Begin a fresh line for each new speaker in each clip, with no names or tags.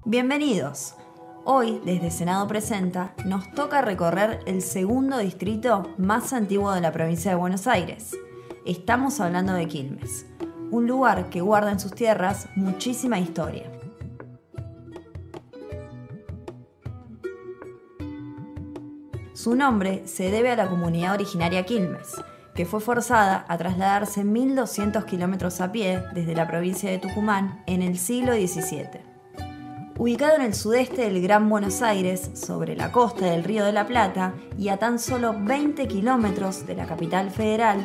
Bienvenidos. Hoy, desde Senado Presenta, nos toca recorrer el segundo distrito más antiguo de la provincia de Buenos Aires. Estamos hablando de Quilmes, un lugar que guarda en sus tierras muchísima historia. Su nombre se debe a la comunidad originaria Quilmes, que fue forzada a trasladarse 1.200 kilómetros a pie desde la provincia de Tucumán en el siglo XVII. Ubicado en el sudeste del Gran Buenos Aires, sobre la costa del Río de la Plata y a tan solo 20 kilómetros de la capital federal,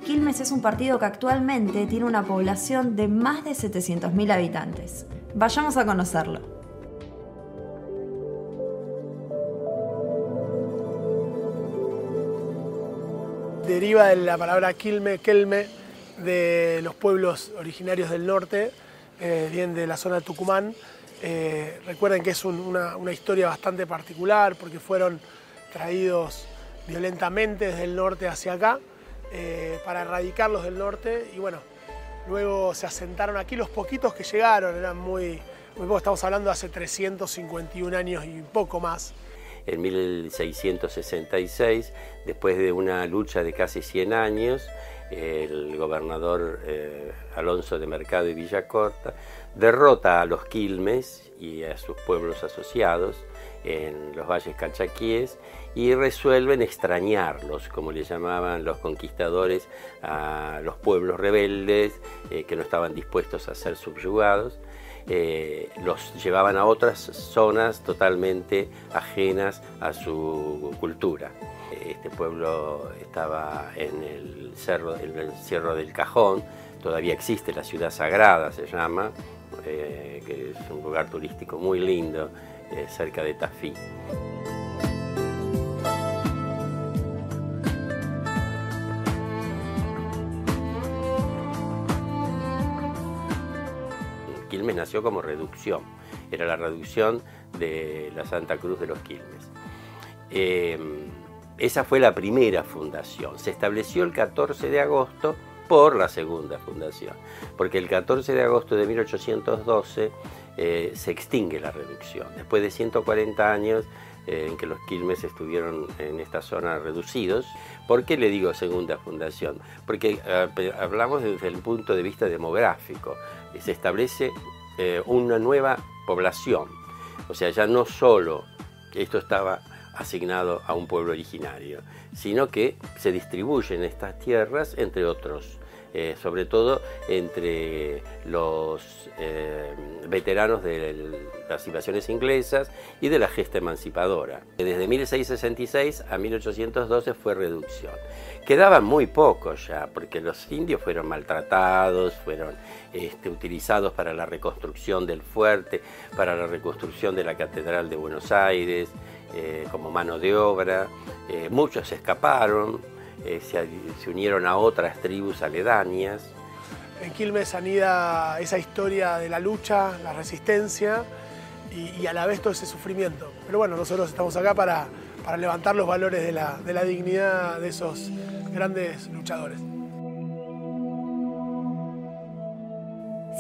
Quilmes es un partido que actualmente tiene una población de más de 700.000 habitantes. Vayamos a conocerlo.
Deriva de la palabra quilme, kelme, de los pueblos originarios del norte, bien de la zona de Tucumán. Recuerden que es una historia bastante particular porque fueron traídos violentamente desde el norte hacia acá para erradicarlos del norte y bueno, luego se asentaron aquí. Los poquitos que llegaron eran muy pocos, estamos hablando de hace 351 años y poco más.
En 1666, después de una lucha de casi 100 años, el gobernador Alonso de Mercado y Villacorta derrota a los quilmes y a sus pueblos asociados en los valles calchaquíes y resuelven extrañarlos, como le llamaban los conquistadores a los pueblos rebeldes que no estaban dispuestos a ser subyugados. Los llevaban a otras zonas totalmente ajenas a su cultura. Este pueblo estaba en el Cerro del Cajón, todavía existe la ciudad sagrada, se llama, que es un lugar turístico muy lindo, cerca de Tafí. Quilmes nació como reducción, era la reducción de la Santa Cruz de los Quilmes. Esa fue la primera fundación, se estableció el 14 de agosto por la segunda fundación, porque el 14 de agosto de 1812 se extingue la reducción, después de 140 años en que los Quilmes estuvieron en esta zona reducidos. ¿Por qué le digo segunda fundación? Porque hablamos desde el punto de vista demográfico, se establece una nueva población, o sea, ya no solo esto estaba asignado a un pueblo originario, sino que se distribuyen estas tierras entre otros, sobre todo entre los veteranos de las invasiones inglesas y de la gesta emancipadora. Desde 1666 a 1812 fue reducción. Quedaban muy pocos ya, porque los indios fueron maltratados, fueron utilizados para la reconstrucción del fuerte, para la reconstrucción de la Catedral de Buenos Aires, como mano de obra. Muchos escaparon, se unieron a otras tribus aledañas.
En Quilmes anida esa historia de la lucha, la resistencia y a la vez todo ese sufrimiento. Pero bueno, nosotros estamos acá para levantar los valores de la dignidad de esos grandes luchadores.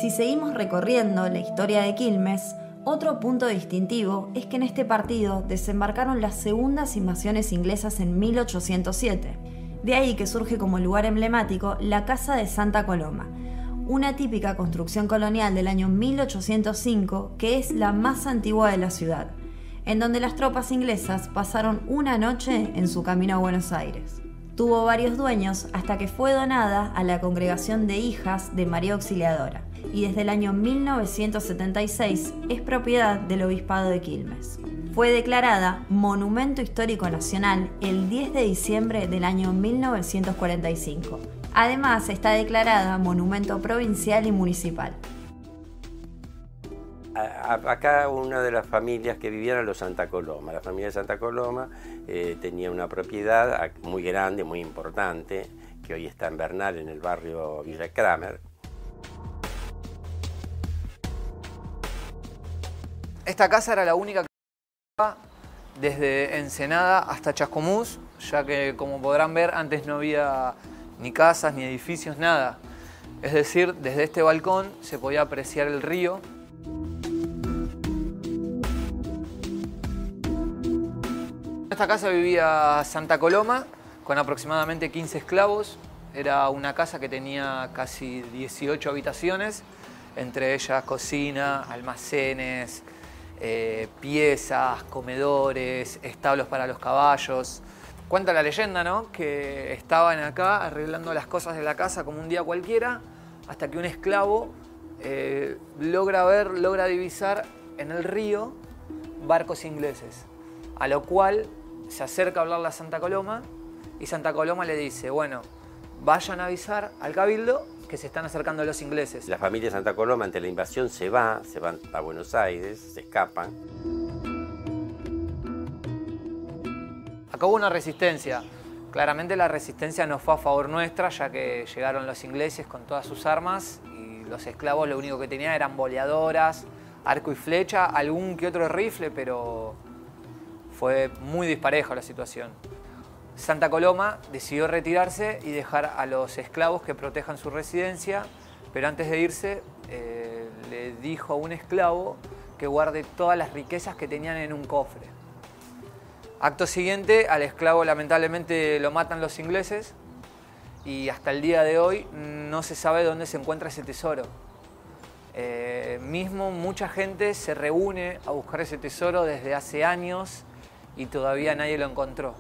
Si seguimos recorriendo la historia de Quilmes, otro punto distintivo es que en este partido desembarcaron las segundas invasiones inglesas en 1807. De ahí que surge como lugar emblemático la Casa de Santa Coloma, una típica construcción colonial del año 1805 que es la más antigua de la ciudad, en donde las tropas inglesas pasaron una noche en su camino a Buenos Aires. Tuvo varios dueños hasta que fue donada a la Congregación de Hijas de María Auxiliadora y desde el año 1976 es propiedad del Obispado de Quilmes. Fue declarada Monumento Histórico Nacional el 10 de diciembre del año 1945. Además, está declarada Monumento Provincial y Municipal.
Acá una de las familias que vivían era los Santa Coloma. La familia de Santa Coloma tenía una propiedad muy grande, muy importante, que hoy está en Bernal, en el barrio Villa Kramer.
Esta casa era la única que desde Ensenada hasta Chascomús, ya que, como podrán ver, antes no había ni casas, ni edificios, nada. Es decir, desde este balcón se podía apreciar el río. En esta casa vivía Santa Coloma, con aproximadamente 15 esclavos. Era una casa que tenía casi 18 habitaciones, entre ellas cocina, almacenes, piezas, comedores, establos para los caballos. Cuenta la leyenda, ¿no?, que estaban acá arreglando las cosas de la casa como un día cualquiera, hasta que un esclavo logra divisar en el río barcos ingleses, a lo cual se acerca a hablarle a Santa Coloma y Santa Coloma le dice, bueno, vayan a avisar al cabildo que se están acercando los ingleses.
La familia Santa Coloma ante la invasión se van a Buenos Aires, se escapan.
Acá hubo una resistencia. Claramente la resistencia no fue a favor nuestra, ya que llegaron los ingleses con todas sus armas y los esclavos lo único que tenían eran boleadoras, arco y flecha, algún que otro rifle, pero fue muy dispareja la situación. Santa Coloma decidió retirarse y dejar a los esclavos que protejan su residencia, pero antes de irse le dijo a un esclavo que guarde todas las riquezas que tenían en un cofre. Acto siguiente, al esclavo lamentablemente lo matan los ingleses y hasta el día de hoy no se sabe dónde se encuentra ese tesoro. Mismo mucha gente se reúne a buscar ese tesoro desde hace años y todavía nadie lo encontró.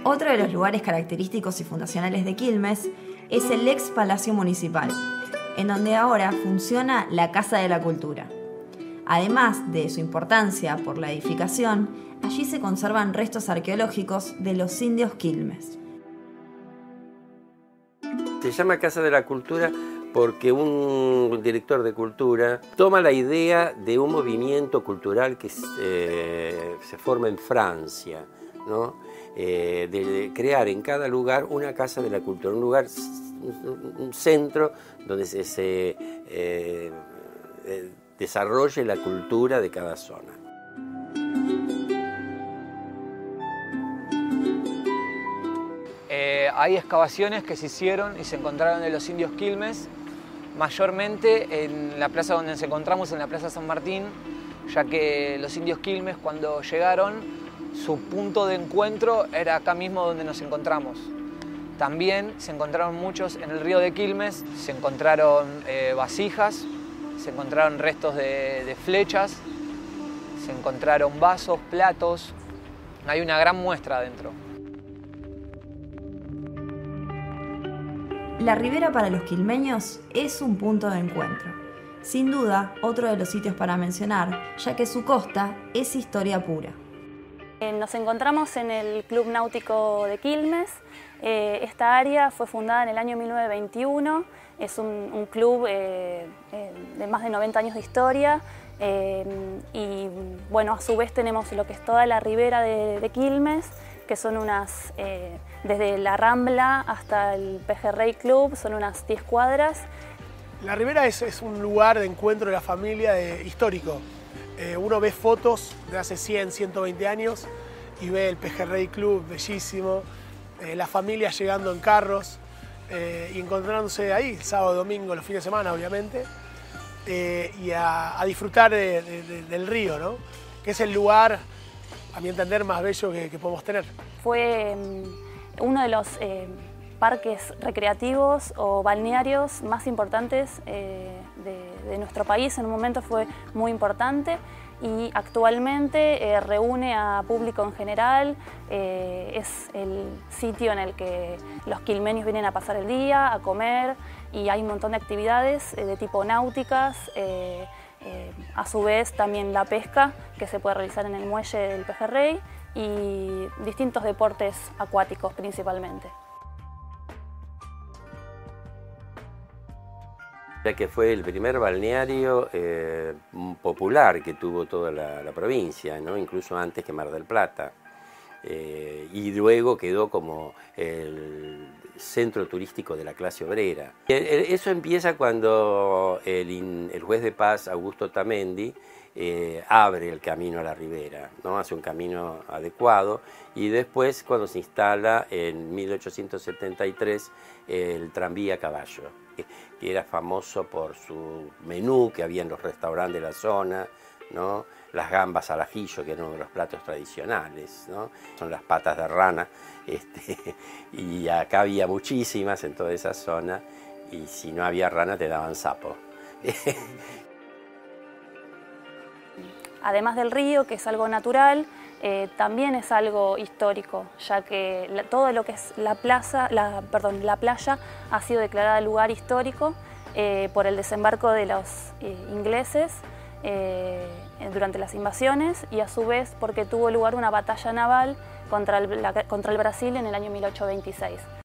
Otro de los lugares característicos y fundacionales de Quilmes es el ex Palacio Municipal, en donde ahora funciona la Casa de la Cultura. Además de su importancia por la edificación, allí se conservan restos arqueológicos de los indios Quilmes.
Se llama Casa de la Cultura porque un director de cultura toma la idea de un movimiento cultural que se forma en Francia, ¿no? De crear en cada lugar una Casa de la Cultura, un lugar, un centro donde se desarrolle la cultura de cada zona.
Hay excavaciones que se hicieron y se encontraron de los indios Quilmes, mayormente en la plaza donde nos encontramos, en la Plaza San Martín, ya que los indios Quilmes cuando llegaron, su punto de encuentro era acá mismo donde nos encontramos. También se encontraron muchos en el río de Quilmes, se encontraron vasijas, se encontraron restos de flechas, se encontraron vasos, platos, hay una gran muestra adentro.
La ribera para los quilmeños es un punto de encuentro. Sin duda, otro de los sitios para mencionar, ya que su costa es historia pura.
Nos encontramos en el Club Náutico de Quilmes. Esta área fue fundada en el año 1921. Es un club de más de 90 años de historia. Y bueno, a su vez tenemos lo que es toda la ribera de Quilmes, que son unas, desde la Rambla hasta el Pejerrey Club, son unas 10 cuadras.
La ribera es un lugar de encuentro de la familia histórico. Uno ve fotos de hace 100, 120 años y ve el Pejerrey Club, bellísimo, la familia llegando en carros y encontrándose ahí, sábado, domingo, los fines de semana, obviamente, y a disfrutar del río, ¿no? Que es el lugar, a mi entender, más bello que podemos tener.
Fue uno de los parques recreativos o balnearios más importantes de nuestro país. En un momento fue muy importante y actualmente reúne a público en general. Es el sitio en el que los quilmeños vienen a pasar el día, a comer, y hay un montón de actividades de tipo náuticas. A su vez también la pesca que se puede realizar en el muelle del Pejerrey y distintos deportes acuáticos principalmente.
Ya que fue el primer balneario popular que tuvo toda la provincia, ¿no? Incluso antes que Mar del Plata. Y luego quedó como el centro turístico de la clase obrera. Eso empieza cuando el juez de paz Augusto Tamendi abre el camino a la ribera, ¿no? Hace un camino adecuado, y después cuando se instala en 1873 el tranvía a caballo, que era famoso por su menú que había en los restaurantes de la zona, ¿no? Las gambas al ajillo, que es uno de los platos tradicionales, ¿no? Son las patas de rana, y acá había muchísimas en toda esa zona, y si no había rana te daban sapo.
Además del río, que es algo natural, también es algo histórico, ya que todo lo que es la playa ha sido declarada lugar histórico por el desembarco de los ingleses durante las invasiones, y a su vez porque tuvo lugar una batalla naval contra el Brasil en el año 1826.